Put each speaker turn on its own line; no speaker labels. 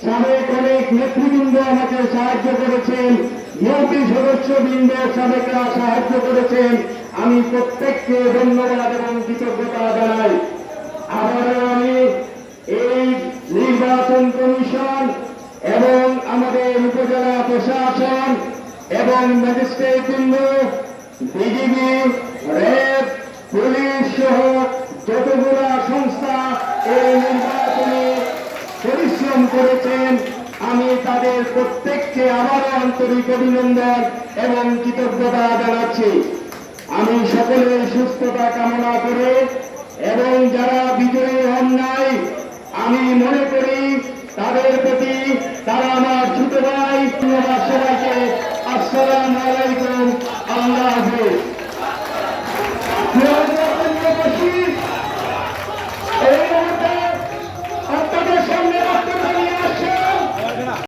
সাবেক অনেক নেতৃবৃন্দ আমাকে সাহায্য করেছেন, ইউপি সদস্যবৃন্দ সাবেকরা সাহায্য করেছেন। আমি প্রত্যেককে ধন্যবাদ এবং কৃতজ্ঞতা জানাই। আবারও আমি এই নির্বাচন কমিশন এবং আমাদের উপজেলা প্রশাসন এবং ম্যাজিস্ট্রেট বৃন্দ, বিজিবি, র্যাব, পুলিশ সহ যতগুলো সংস্থা এই নির্বাচনে পরিশ্রম করেছেন, আমি তাদের প্রত্যেককে আবারও আন্তরিক অভিনন্দন এবং কৃতজ্ঞতা জানাচ্ছি। আমি সকলের সুস্থতা কামনা করে এবং যারা বিজয়ী হন নাই, আমি মনে করি তাদের প্রতি তারা আমার ছোট ভাই। ধন্যবাদ সবাইকে। আসসালামু আলাইকুম। আল্লাহ হাফেজ।